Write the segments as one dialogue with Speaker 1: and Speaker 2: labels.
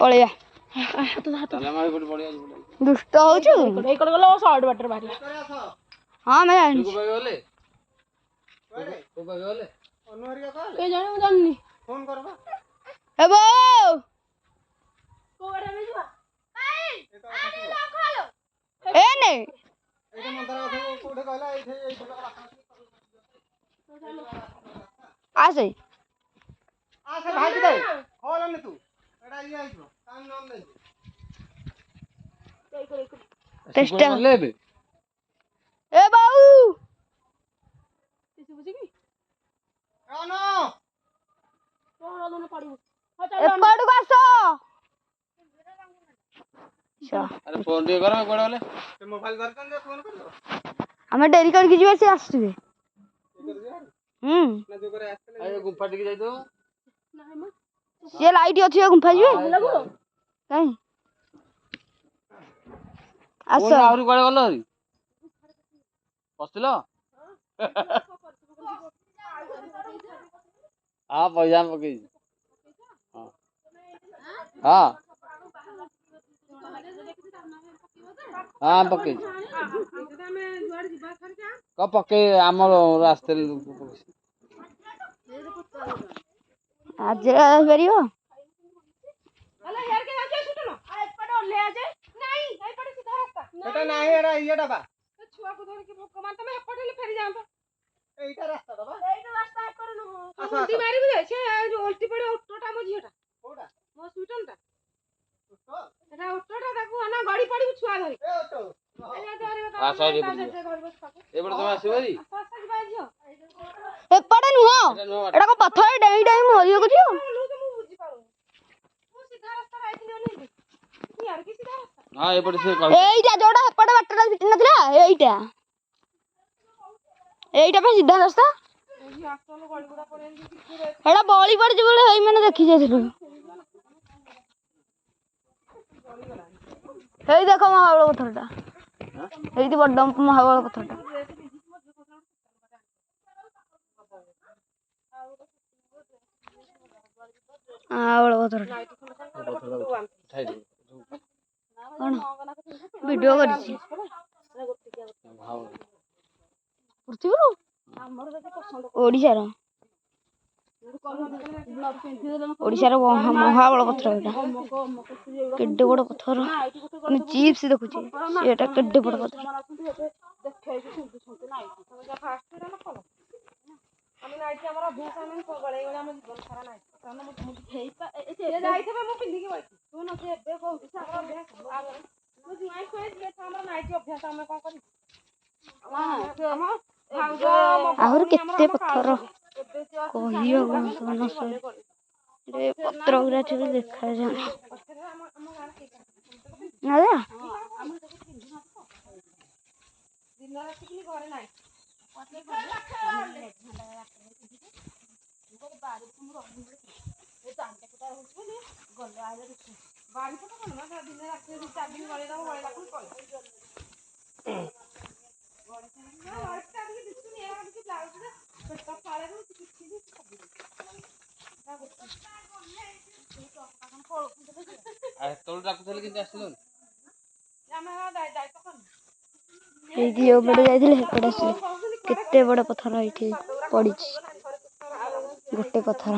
Speaker 1: पळया दुष्ट होचु
Speaker 2: गलो शॉर्ट वाटर बाहर
Speaker 1: हां मैं जानी
Speaker 2: ए जाने जाननी
Speaker 3: फोन करबा
Speaker 1: ए बो
Speaker 2: को गडा में जीवा
Speaker 1: ए ने
Speaker 3: एटा मंदर अथो कोठे कहला एठे
Speaker 1: आसे
Speaker 3: आसे भाग दे खोलने तू एटा ये आइबो काम नाम नहीं
Speaker 1: टेस्ट लेबे ए बाऊ
Speaker 2: किसी बुझी की
Speaker 3: आनो
Speaker 2: तो दोनों पड़ी
Speaker 1: एपड़ को आसो
Speaker 4: अरे फोन दे करो कोडे वाले
Speaker 3: ते मोबाइल दरकन जे फोन कर
Speaker 1: हमें डेरी करके जीवे से आसुबे
Speaker 3: ना जो करे आसले
Speaker 4: अरे गुफा टिक जाई तो
Speaker 2: नहीं म
Speaker 1: ये लाइट अछि गुंफा जीवे
Speaker 2: लगो
Speaker 1: काई
Speaker 4: फोन
Speaker 1: आसो
Speaker 4: आउरी कोडे गलो री पसलो हां पैसा पकई हां हां पकई क पकई हमर रास्ते
Speaker 1: आज करियो
Speaker 2: अला यार के आके सुटलो आ एपड़ ले आ जाए नहीं एपड़ सीधा रास्ता
Speaker 3: एटा नाही एरा येटा बा
Speaker 2: छुआ को धर के भोक मान तमे एपड़ ले फेरी जाम
Speaker 3: एटा रास्ता दबा
Speaker 2: एटा रास्ता एपड़ न हो उल्टी मारी बुझे छे जो उल्टी पड़े ऑटोटा मो झियोटा
Speaker 3: कोडा
Speaker 2: हॉस्पिटल ता
Speaker 3: तो
Speaker 2: एटा ऑटोटा ताकू ना गाड़ी पड़ी छुआ धरी
Speaker 3: ए तो
Speaker 2: ए धरे
Speaker 4: आ सॉरी ए बड़ तुम आसीबरी
Speaker 1: एपड़ नुहो एटा को पत्थर डेई डेई मरियो को जियो
Speaker 4: हां ए बड़ से कह
Speaker 1: एइटा जोड़ा एपड़ बाटटा नथला एइटा पे सीधा रास्ता एटा बळी पड़ जिबले हेई माने देखि जाइथिलु हेई देखो महाबल पत्थरटा हेई बड्ड महाबल पत्थरटा आवळ पत्थरटा कोन वीडियो करछि पुरतिबो ओडिसा रो महाबल पत्थर केड्डे बड़ पत्थर चिप्स देखुचे सेटा केड्डे बड़ पत्थर
Speaker 2: আমি নাইটি আমার অভ্যাস আমি গড়াই গড়াই আমার জীবন সারা নাই কারণ আমি হেইতা এ যাইতে মু পিন্দিকি বইছি তুই না সে এবে কହୁছি সে আমার অভ্যাস তু জুয়াই কই যে আমার নাইটি অভ্যাস আমি কোন করি
Speaker 1: आहुर केते पत्थर कहियो मनस रे पत्र गुरा छ देखा जा ना
Speaker 2: दिन रात की घरे नाही
Speaker 4: तोल डाकुथले किंतु आसिलो
Speaker 1: एई दियो बड़ जाइथिले हेपड़ आसिले केते बड़ पत्थर एठी पड़िछि गोटे पत्थर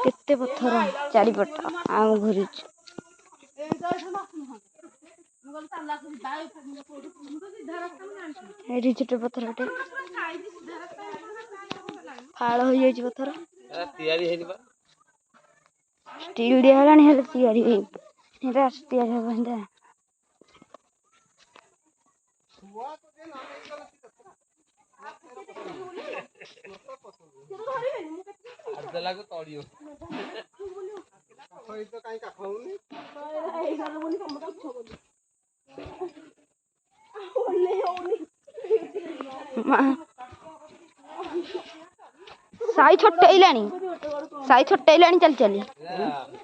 Speaker 1: केते पत्थर चारिपट आम घुरिछ एठी छोटे पत्थर गोटे फाड़ हो जाइछि पत्थर
Speaker 4: तैयारी हेनि बा
Speaker 1: स्टील दिया हलानी हेले तैयारी हे एटा तैयारी हो बंदा
Speaker 4: अर्ध लागो तोड़ियो
Speaker 3: होई तो काई का खाऊनी
Speaker 2: ए गालो बोली कम छो बोली ओले ओले
Speaker 1: साई छोटेइलानी चल चली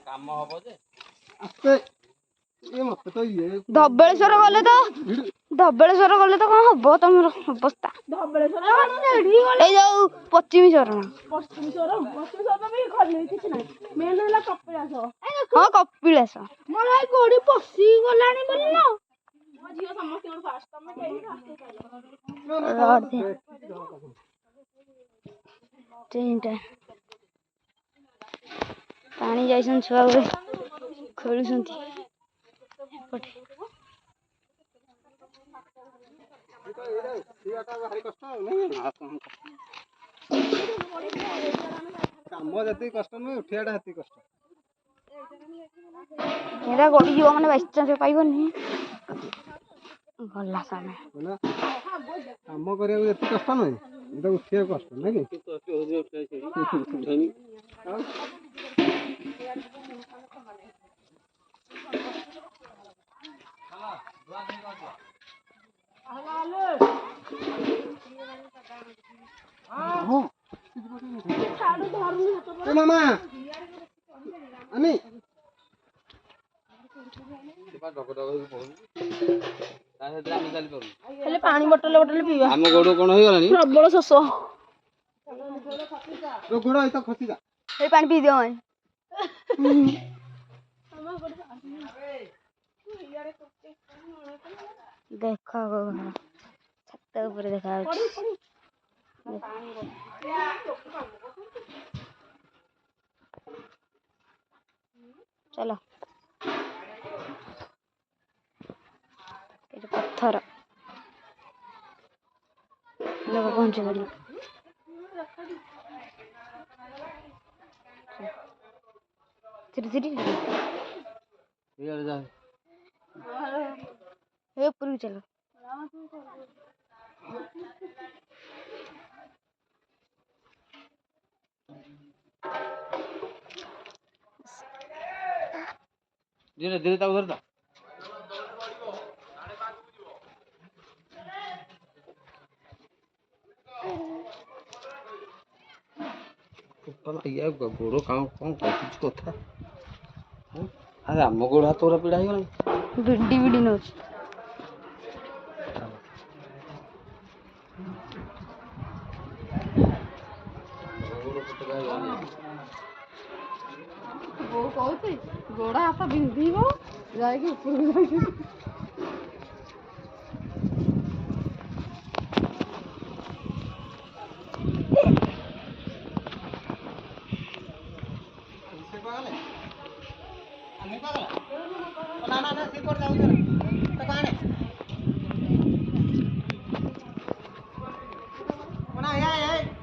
Speaker 4: काम हबो जे
Speaker 3: ଏ ମତେ ତ ଇଏ
Speaker 1: ଧବଳେଶ୍ୱର ଗଲେ ତ କଣ ହବ ତମର ଅବସ୍ଥା?
Speaker 2: ଧବଳେଶ୍ୱର ଏଠି ଗଲେ
Speaker 1: ଏଇ ଯୋଉ ପଶ୍ଚିମୀ ଚରଣ।
Speaker 2: ପଶ୍ଚିମେଶ୍ୱର ବି ଖୋଲି କିଛି ନାହିଁ। ମେନ୍ ହେଲା କପିଳାସ।
Speaker 1: ହଁ କପିଳାସ।
Speaker 2: ମୋର ଏଇ ଗୋଡି ପଶି ଗଲାଣି ବୋଲି ନା। ମୋ ଝିଅ ସମସ୍ତଙ୍କର ଫାଷ୍ଟ ତମେ କେହି ଫାଷ୍ଟ
Speaker 1: ତିନିଟା ପାଣି ଯାଇଛନ୍ତି ଛୁଆ ଗୁଡେ ଖେଳୁଛନ୍ତି ଏପଟେ।
Speaker 3: ଭାରି କଷ୍ଟ ଆଉ ନାଇଁ କାମ ଯେତିକି କଷ୍ଟ ନୁହେଁ ଉଠିବାଟା ସେତିକି କଷ୍ଟ।
Speaker 1: ଏରା ଗଡିଯିବ ମାନେ ବାଇଚାନ୍ସ ପାଇବନି ଗଲା ସାମେ।
Speaker 3: କାମ କରିବାକୁ ଯେତିକି କଷ୍ଟ ନୁହେଁ ଏଇଟା ଉଠିବାକୁ କଷ୍ଟ ନାଇଁ କି? ଏ ମାମା ଆମେ
Speaker 2: ଖାଲି ପାଣି ବୋଟଲ ପିଇବା।
Speaker 4: ଆମ ଗୋଡ କଣ ହେଇଗଲାଣି?
Speaker 2: ପ୍ରବଳ ଶୋଷ।
Speaker 3: ତୋ ଗୋଡ଼ ଏଇତ ଖସିଯା।
Speaker 1: ସେଇ ପାଣି ପିଇ ଦିଅ ଭାଇ। ଦେଖ ଘର ଛାତ ଉପରେ ଦେଖାଯାଉଛି। ଚାଲ ଏଠି ପଥର ପହଞ୍ଚି ଗଲି।
Speaker 4: ଇଆଡେ ଯା।
Speaker 1: ଏ ଉପରକୁ ଚାଲ।
Speaker 4: ଧୀରେ ଧୀରେ ତାକୁ ଧର। ଇଏ ଗୋଡ଼ କଣ କହୁଛି କଥା? ଆରେ ଆମ ଗୋଡ଼ ହାତ ପୁରା ପୀଡ଼ା ହେଇଗଲାଣି।
Speaker 1: ବିଡି ନଉଛି।
Speaker 2: ବୋଉ କହୁଛି ଗୋଡ଼ ହାତ ବିନ୍ଧିବ ଯାଇକି ଉପରକୁ ଯାଇକି